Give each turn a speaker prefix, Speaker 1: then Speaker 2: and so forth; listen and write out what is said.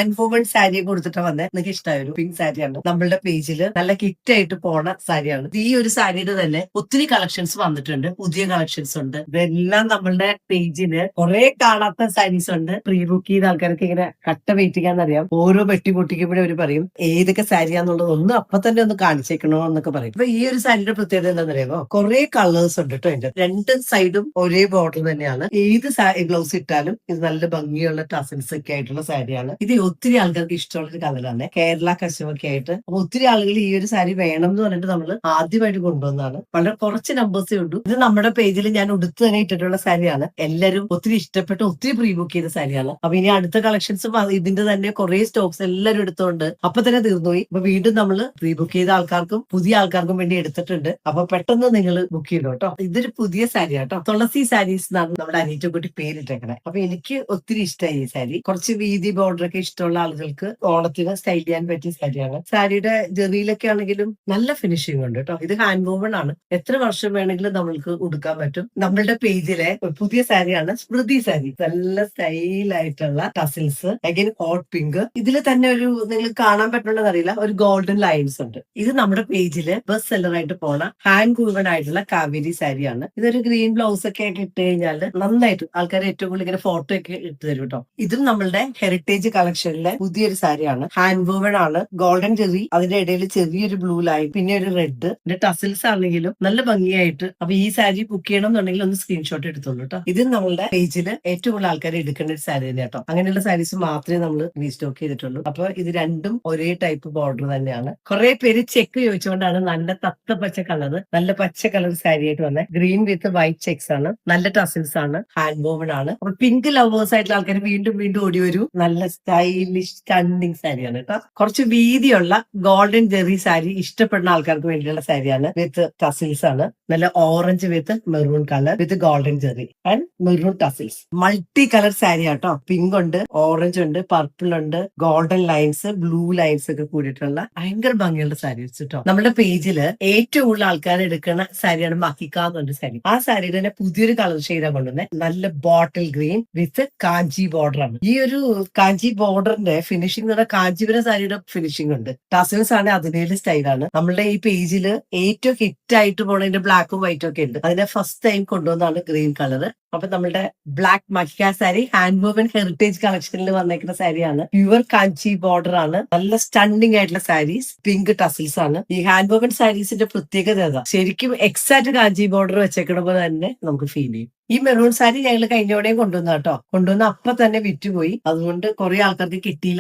Speaker 1: Hand woven sari കൊടുത്തിട്ട് വന്നെ. എനിക്ക് ഇഷ്ടമായ ഒരു പിങ്ക് സാരിയാണ്. നമ്മളുടെ പേജിൽ നല്ല ഹിറ്റ് ആയിട്ട് പോണ സാരിയാണ്. ഈ ഒരു സാരിയുടെ തന്നെ ഒത്തിരി കളക്ഷൻസ് വന്നിട്ടുണ്ട്. പുതിയ കളക്ഷൻസ് ഉണ്ട്. ഇതെല്ലാം നമ്മളുടെ പേജില് കുറെ കാണാത്ത സാരീസ് ഉണ്ട്. പ്രീ ബുക്ക് ചെയ്ത ആൾക്കാർക്ക് ഇങ്ങനെ കട്ട വെയിറ്റിക്കാന്നറിയാം. ഓരോ വെട്ടി പൊട്ടിക്കുമ്പോഴും അവർ പറയും ഏതൊക്കെ സാരിയാന്നുള്ളത് ഒന്ന് അപ്പൊ തന്നെ ഒന്ന് കാണിച്ചേക്കണോ എന്നൊക്കെ പറയും. അപ്പൊ ഈ ഒരു സാരിയുടെ പ്രത്യേകത എന്താണെന്നറിയാമോ? കുറെ കളേഴ്സ് ഉണ്ട് കേട്ടോ. അതിന്റെ രണ്ട് സൈഡും ഒരേ ബോർഡർ തന്നെയാണ്. ഏത് ബ്ലൗസ് ഇട്ടാലും ഇത് നല്ല ഭംഗിയുള്ള ടസൽസ് ഒക്കെ ആയിട്ടുള്ള സാരിയാണ്. ഇത് ഒത്തിരി ആൾക്കാർക്ക് ഇഷ്ടമുള്ള ഒരു കളറാണ്. കേരള കശുവൊക്കെ ആയിട്ട്. അപ്പൊ ഒത്തിരി ആളുകൾ ഈ ഒരു സാരി വേണം എന്ന് പറഞ്ഞിട്ട് നമ്മൾ ആദ്യമായിട്ട് കൊണ്ടുവന്നതാണ്. വളരെ കുറച്ച് നമ്പേഴ്സേ ഉള്ളൂ. ഇത് നമ്മുടെ പേജിൽ ഞാൻ ഉടുത്ത് തന്നെ ഇട്ടിട്ടുള്ള സാരിയാണ്. എല്ലാവരും ഒത്തിരി ഇഷ്ടപ്പെട്ട് ഒത്തിരി പ്രീ ബുക്ക് ചെയ്ത സാരിയാണ്. അപ്പൊ ഇനി അടുത്ത കളക്ഷൻസും ഇതിന്റെ തന്നെ കുറെ സ്റ്റോക്സ് എല്ലാവരും എടുത്തോണ്ട് അപ്പൊ തന്നെ തീർന്നുപോയി. അപ്പൊ വീണ്ടും നമ്മൾ പ്രീ ബുക്ക് ചെയ്ത ആൾക്കാർക്കും പുതിയ ആൾക്കാർക്കും വേണ്ടി എടുത്തിട്ടുണ്ട്. അപ്പൊ പെട്ടെന്ന് നിങ്ങൾ ബുക്ക് ചെയ്തു കേട്ടോ. ഇതൊരു പുതിയ സാരി കേട്ടോ. തുളസി സാരീസ് എന്നാണ് നമ്മുടെ അനീറ്റക്കുട്ടി പേരിട്ടേക്കണേ. അപ്പൊ എനിക്ക് ഒത്തിരി ഇഷ്ടമായി ഈ സാരി. കുറച്ച് വീതി ബോർഡർ ഒക്കെ ഇഷ്ടമുള്ള ആളുകൾക്ക് ഓണത്തിന് സ്റ്റൈൽ ചെയ്യാൻ പറ്റിയ സാരിയാണ്. സാരിയുടെ ജെറിയിലൊക്കെ ആണെങ്കിലും നല്ല ഫിനിഷിംഗ് ഉണ്ട് കേട്ടോ. ഇത് ഹാൻഡ് വൂവൺ ആണ്. എത്ര വർഷം വേണമെങ്കിലും നമ്മൾക്ക് ഉടുക്കാൻ പറ്റും. നമ്മളുടെ പേജിലെ പുതിയ സാരിയാണ് സ്മൃതി സാരി. നല്ല സ്റ്റൈലായിട്ടുള്ള ടസിൽസ്, അഗൈൻ ഹോട്ട് പിങ്ക്. ഇതിൽ തന്നെ ഒരു നിങ്ങൾക്ക് കാണാൻ പറ്റുന്നത് അറിയില്ല, ഒരു ഗോൾഡൻ ലൈൻസ് ഉണ്ട്. ഇത് നമ്മുടെ പേജില് ബെസ്റ്റ് സെല്ലർ ആയിട്ട് പോണ ഹാൻഡ് വൂവൺ ആയിട്ടുള്ള കാവേരി സാരിയാണ്. ഇതൊരു ഗ്രീൻ ബ്ലൗസ് ഒക്കെ ഇട്ട് കഴിഞ്ഞാൽ നന്നായിട്ട് ആൾക്കാർ ഏറ്റവും കൂടുതൽ ഇങ്ങനെ ഫോട്ടോ ഒക്കെ ഇട്ട് തരും കേട്ടോ. ഇതും നമ്മളുടെ ഹെറിറ്റേജ് കളക്ഷനിലെ പുതിയൊരു സാരിയാണ്. ഹാൻഡ് വൂവൺ ആണ്. ഗോൾഡൻ ചെറി, അതിന്റെ ഇടയിൽ ചെറിയൊരു ബ്ലൂ ലൈൻ, പിന്നെ ഒരു റെഡ്, പിന്നെ ടസിൽസ് ആണെങ്കിലും നല്ല ഭംഗിയായിട്ട്. അപ്പൊ ഈ സാരി ബുക്ക് ചെയ്യണം എന്നുണ്ടെങ്കിൽ ഒന്ന് സ്ക്രീൻഷോട്ട് എടുത്തോളൂ കേട്ടോ. ഇത് നമ്മളുടെ പേജിൽ ഏറ്റവും കൂടുതൽ ആൾക്കാർ എടുക്കേണ്ട ഒരു സാരി തന്നെ കേട്ടോ. അങ്ങനെയുള്ള സാരീസ് മാത്രമേ നമ്മൾ റീസ്റ്റോക്ക് ചെയ്തിട്ടുള്ളൂ. അപ്പൊ ഇത് രണ്ടും ഒരേ ടൈപ്പ് ബോർഡർ തന്നെയാണ്. കുറെ പേര് ചെക്ക് ചോദിച്ചുകൊണ്ടാണ് നല്ല തത്ത പച്ച കളർ, നല്ല പച്ച കളർ സാരി ആയിട്ട് വന്നത്. ഗ്രീൻ വിത്ത് വൈറ്റ് ചെക്സ് ആണ്. നല്ല ടസിൽസ് ആണ്. ഹാൻഡ് വൂവൺ ആണ്. അപ്പൊ പിങ്ക് ലവേഴ്സ് ആയിട്ടുള്ള ആൾക്കാർ വീണ്ടും വീണ്ടും ഓടി വരും. നല്ല സ്റ്റൈലിഷ് സ്റ്റണ്ണിങ് സാരിയാണ് കേട്ടോ. കുറച്ച് വീതിയുള്ള ഗോൾഡൻ ജെറി സാരി ഇഷ്ടപ്പെടുന്ന ആൾക്കാർക്ക് വേണ്ടിയുള്ള സാരിയാണ്. വിത്ത് ടസിൽസ് ആണ്. നല്ല orange with maroon colour with golden Jerry and maroon tassels. Multi colour sari ആട്ടോ. പിങ്ക് ഉണ്ട്, ഓറഞ്ച് ഉണ്ട്, പർപ്പിൾ ഉണ്ട്, ഗോൾഡൻ ലൈൻസ്, ബ്ലൂ ലൈൻസ് ഒക്കെ കൂടിയിട്ടുള്ള ഭയങ്കര ഭംഗിയുള്ള സാരീസ് കേട്ടോ. നമ്മുടെ പേജില് ഏറ്റവും കൂടുതൽ ആൾക്കാർ എടുക്കുന്ന സാരിയാണ് മഹിക്കാന്നുണ്ട് സാരി. ആ സാരിയുടെ തന്നെ പുതിയൊരു കളർ ഷെയ്ഡാണ് കൊണ്ടുവന്നത്. നല്ല ബോട്ടിൽ ഗ്രീൻ വിത്ത് കാഞ്ചി ബോർഡർ ആണ്. ഈ ഒരു കാഞ്ചി ബോർഡറിന്റെ ഫിനിഷിംഗ് എന്ന് പറഞ്ഞാൽ കാഞ്ചീപുരം സാരിയുടെ ഫിനിഷിംഗ് ഉണ്ട്. ടസൽസ് ആണ് അതിന്റെ സ്റ്റൈലാണ്. നമ്മളുടെ ഈ പേജില് ഏറ്റവും ഹിറ്റ് ആയിട്ട് പോണതിന്റെ ബ്ലാക്കും വൈറ്റും ഒക്കെ ഉണ്ട്. അതിന്റെ ഫസ്റ്റ് ടൈം കൊണ്ടുവന്നാണ് ഗ്രീൻ കളർ. അപ്പൊ നമ്മളുടെ black Mahika sari hand woven heritage കളക്ഷനിൽ വന്നേക്കുന്ന സാരിയാണ്. പ്യുവർ കാഞ്ചി ബോർഡർ ആണ്. നല്ല സ്റ്റണ്ണിംഗ് ആയിട്ടുള്ള സാരീസ്, പിങ്ക് ടസിൽസ് ആണ്. ഈ ഹാൻഡ് വൂവൺ സാരീസിന്റെ പ്രത്യേകത ഏതാ, ശരിക്കും എക്സാക്ട് കാഞ്ചി ബോർഡർ വെച്ചേക്കണ പോലെ തന്നെ നമുക്ക് ഫീൽ ചെയ്യും. ഈ മെറൂൺ സാരി ഞങ്ങൾ കഴിഞ്ഞോടെയും കൊണ്ടുവന്ന കേട്ടോ. കൊണ്ടുവന്ന അപ്പൊ തന്നെ വിറ്റുപോയി. അതുകൊണ്ട് കുറെ ആൾക്കാർക്ക് കിട്ടിയില്ല